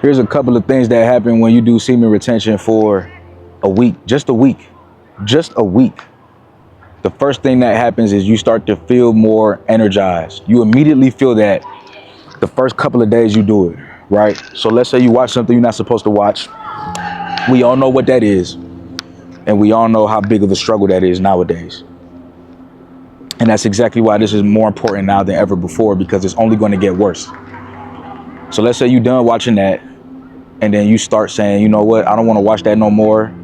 Here's a couple of things that happen when you do semen retention for a week, just a week, just a week. The first thing that happens is you start to feel more energized. You immediately feel that the first couple of days you do it, right? So let's say you watch something you're not supposed to watch. We all know what that is. And we all know how big of a struggle that is nowadays. And that's exactly why this is more important now than ever before, because it's only going to get worse. So let's say you're done watching that, and then you start saying, you know what, I don't want to watch that no more.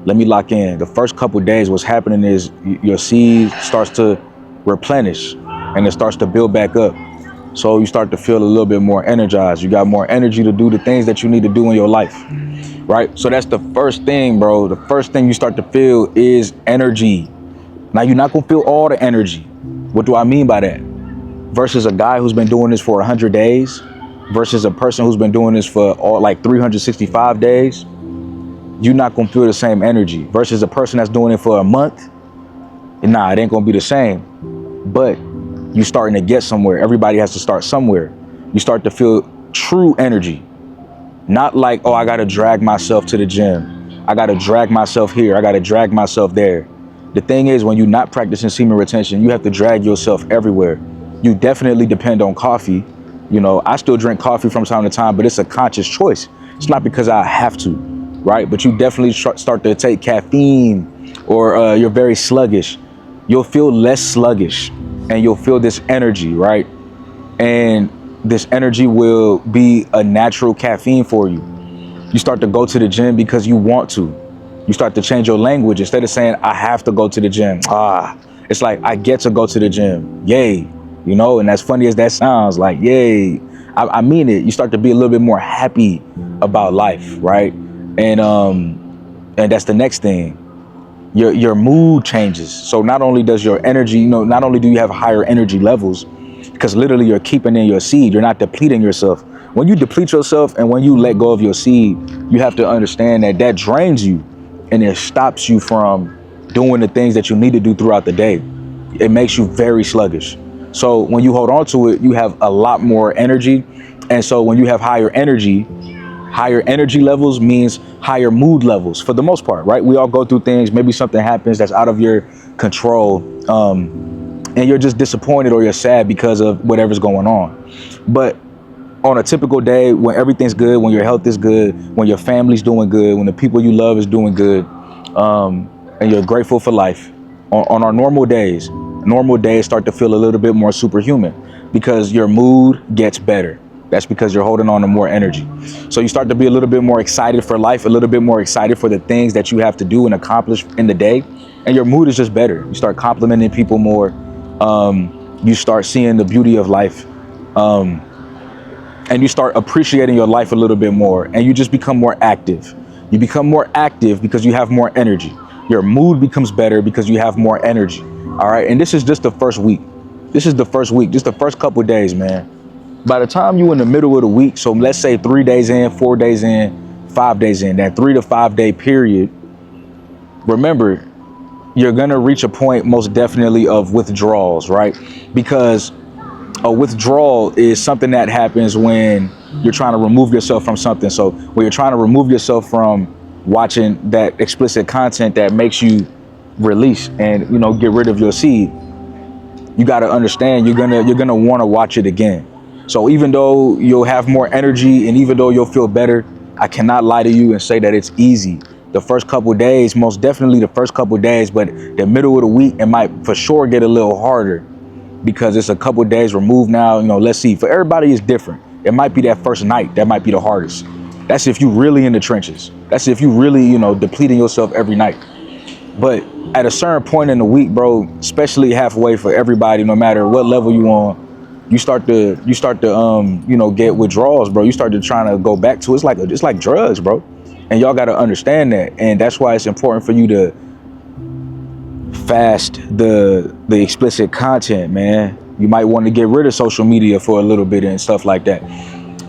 Let me lock in. The first couple of days, what's happening is your seed starts to replenish and it starts to build back up. So you start to feel a little bit more energized. You got more energy to do the things that you need to do in your life, right? So that's the first thing, bro. The first thing you start to feel is energy. Now, you're not going to feel all the energy. What do I mean by that? Versus a guy who's been doing this for 100 days versus a person who's been doing this for all like 365 days, you're not going to feel the same energy. Versus a person that's doing it for a month, nah, it ain't going to be the same. But you're starting to get somewhere. Everybody has to start somewhere. You start to feel true energy. Not like, oh, I got to drag myself to the gym. I got to drag myself here. I got to drag myself there. The thing is, when you're not practicing semen retention, you have to drag yourself everywhere. You definitely depend on coffee. You know, I still drink coffee from time to time, but it's a conscious choice. It's not because I have to, right? But you definitely start to take caffeine, or you're very sluggish. You'll feel less sluggish and you'll feel this energy, right? And this energy will be a natural caffeine for you. You start to go to the gym because you want to. You start to change your language. Instead of saying, I have to go to the gym. It's like, I get to go to the gym. Yay. You know, and as funny as that sounds, like, yay, I mean it. You start to be a little bit more happy about life, right? And that's the next thing. Your mood changes. So not only does your energy, you know, not only do you have higher energy levels, because literally you're keeping in your seed, you're not depleting yourself. When you deplete yourself and when you let go of your seed, you have to understand that that drains you and it stops you from doing the things that you need to do throughout the day. It makes you very sluggish. So when you hold on to it, you have a lot more energy. And so when you have higher energy levels means higher mood levels for the most part, right? We all go through things. Maybe something happens that's out of your control, and you're just disappointed or you're sad because of whatever's going on. But on a typical day, when everything's good, when your health is good, when your family's doing good, when the people you love is doing good, and you're grateful for life, on our normal days start to feel a little bit more superhuman because your mood gets better. That's because you're holding on to more energy. So you start to be a little bit more excited for life, a little bit more excited for the things that you have to do and accomplish in the day. And your mood is just better. You start complimenting people more. You start seeing the beauty of life. And you start appreciating your life a little bit more. And you just become more active. You become more active because you have more energy. Your mood becomes better because you have more energy. All right. And this is just the first week. This is the first week, just the first couple of days, man. By the time you're in the middle of the week, so let's say 3 days in, 4 days in, 5 days in, that 3 to 5 day period, remember, you're going to reach a point most definitely of withdrawals, right? Because a withdrawal is something that happens when you're trying to remove yourself from something. So when you're trying to remove yourself from watching that explicit content that makes you release and, you know, get rid of your seed, you got to understand you're gonna want to watch it again. So even though you'll have more energy and even though you'll feel better, I cannot lie to you and say that it's easy. The first couple of days, most definitely the first couple of days, but the middle of the week, it might for sure get a little harder because it's a couple of days removed now. You know, let's see, for everybody it's different. It might be that first night that might be the hardest. That's if you really in the trenches. That's if you really, you know, depleting yourself every night. But at a certain point in the week, bro, especially halfway for everybody, no matter what level you on, you start to you know, get withdrawals, bro. You start to trying to go back to it's like drugs, bro. And y'all got to understand that. And that's why it's important for you to fast the explicit content, man. You might want to get rid of social media for a little bit and stuff like that.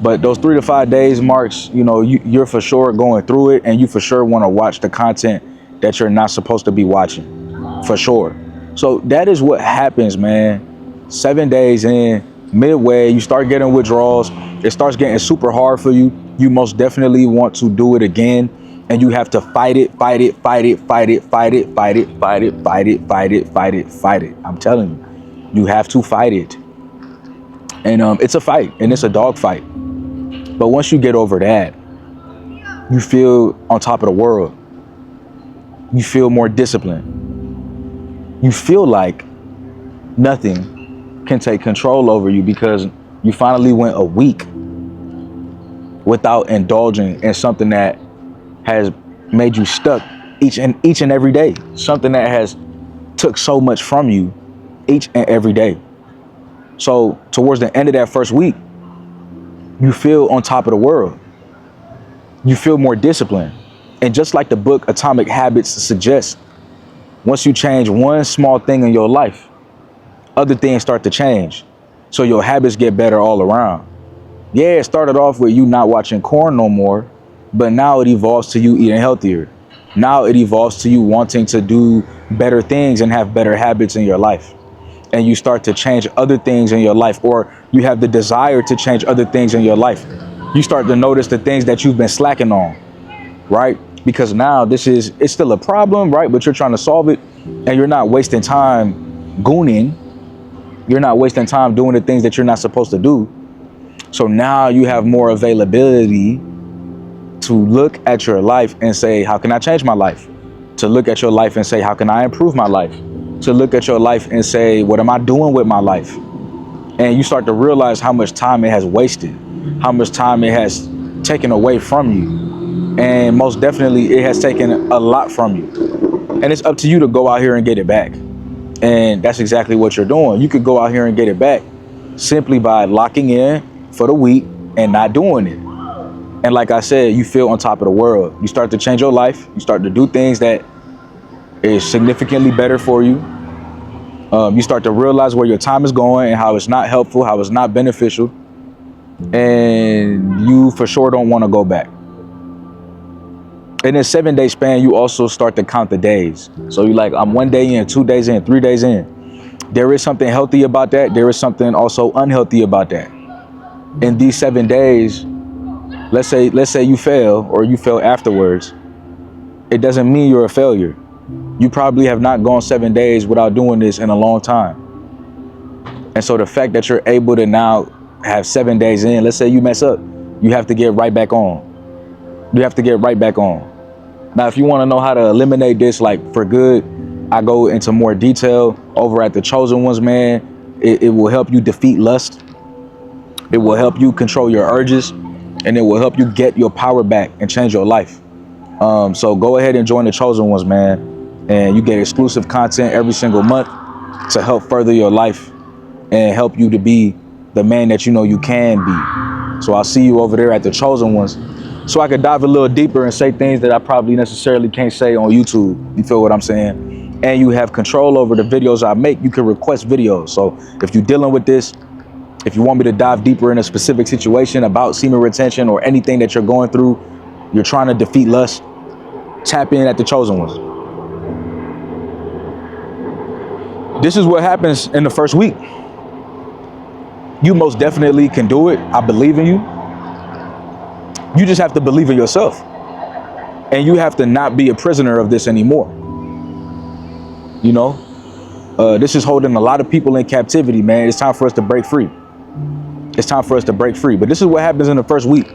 But those 3 to 5 days marks, you know, you're for sure going through it, and you for sure want to watch the content that you're not supposed to be watching, for sure. So that is what happens, man. 7 days in, midway, you start getting withdrawals. It starts getting super hard for you. you most definitely want to do it again, and you have to fight it, fight it, fight it, fight it, fight it, fight it, fight it, fight it, fight it, fight it, fight it. I'm telling you, you have to fight it. And it's a fight, and it's a dog fight. But once you get over that, you feel on top of the world. You feel more disciplined. You feel like nothing can take control over you because you finally went a week without indulging in something that has made you stuck each and every day. Something that has took so much from you each and every day. So towards the end of that first week, you feel on top of the world. You feel more disciplined. And just like the book Atomic Habits suggests, once you change one small thing in your life, other things start to change. So your habits get better all around. Yeah, it started off with you not watching corn no more, but now it evolves to you eating healthier. Now it evolves to you wanting to do better things and have better habits in your life. And you start to change other things in your life, or you have the desire to change other things in your life. You start to notice the things that you've been slacking on, right? Because now it's still a problem, right? But you're trying to solve it, and you're not wasting time gooning. You're not wasting time doing the things that you're not supposed to do. So now you have more availability to look at your life and say, how can I change my life? To look at your life and say, how can I improve my life? To look at your life and say, what am I doing with my life? And you start to realize how much time it has wasted, how much time it has taken away from you. And most definitely it has taken a lot from you. And it's up to you to go out here and get it back. And that's exactly what you're doing. You could go out here and get it back simply by locking in for the week and not doing it. And like I said, you feel on top of the world. You start to change your life. You start to do things that is significantly better for you. You start to realize where your time is going and how it's not helpful, how it's not beneficial. And you for sure don't want to go back. In a 7-day span, you also start to count the days. So you're like, I'm 1 day in, 2 days in, 3 days in. There is something healthy about that. There is something also unhealthy about that. In these 7 days, let's say you fail, or you fail afterwards. It doesn't mean you're a failure. You probably have not gone 7 days without doing this in a long time. And so the fact that you're able to now have 7 days in, let's say you mess up, you have to get right back on. You have to get right back on. Now, if you want to know how to eliminate this, like for good, I go into more detail over at the Chosen Ones, man. It will help you defeat lust. It will help you control your urges, and it will help you get your power back and change your life. So go ahead and join the Chosen Ones, man. And you get exclusive content every single month to help further your life and help you to be the man that you know you can be. So I'll see you over there at the Chosen Ones, so I could dive a little deeper and say things that I probably necessarily can't say on YouTube. You feel what I'm saying? And you have control over the videos I make. You can request videos. So if you're dealing with this, if you want me to dive deeper in a specific situation about semen retention or anything that you're going through, you're trying to defeat lust, tap in at the Chosen Ones. This is what happens in the first week. You most definitely can do it. I believe in you. You just have to believe in yourself. And you have to not be a prisoner of this anymore. You know, this is holding a lot of people in captivity, man. It's time for us to break free. It's time for us to break free. But this is what happens in the first week.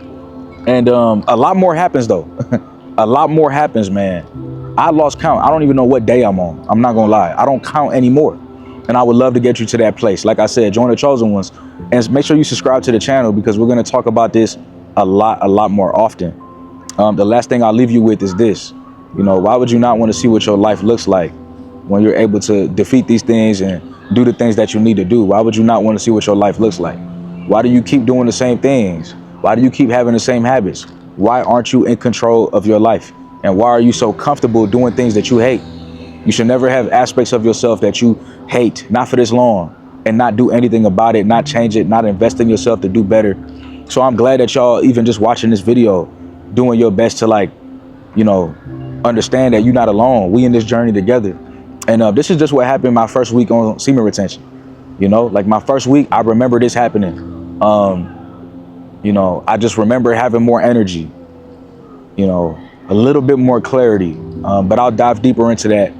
And a lot more happens, though. A lot more happens, man. I lost count. I don't even know what day I'm on. I'm not going to lie. I don't count anymore. And I would love to get you to that place. Like I said, join the Chosen Ones. And make sure you subscribe to the channel, because we're going to talk about this a lot more often. The last thing I'll leave you with is this. You know, why would you not want to see what your life looks like when you're able to defeat these things and do the things that you need to do? Why would you not want to see what your life looks like? Why do you keep doing the same things? Why do you keep having the same habits? Why aren't you in control of your life? And why are you so comfortable doing things that you hate? You should never have aspects of yourself that you hate, not for this long, and not do anything about it, not change it, not invest in yourself to do better. So I'm glad that y'all even just watching this video, doing your best to, like, you know, understand that you're not alone. We in this journey together. And this is just what happened my first week on semen retention. You know, like my first week, I remember this happening. You know, I just remember having more energy, you know, a little bit more clarity. But I'll dive deeper into that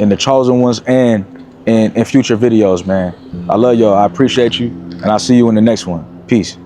in the chosen ones and in future videos, man. I love y'all. I appreciate you. And I'll see you in the next one. Peace.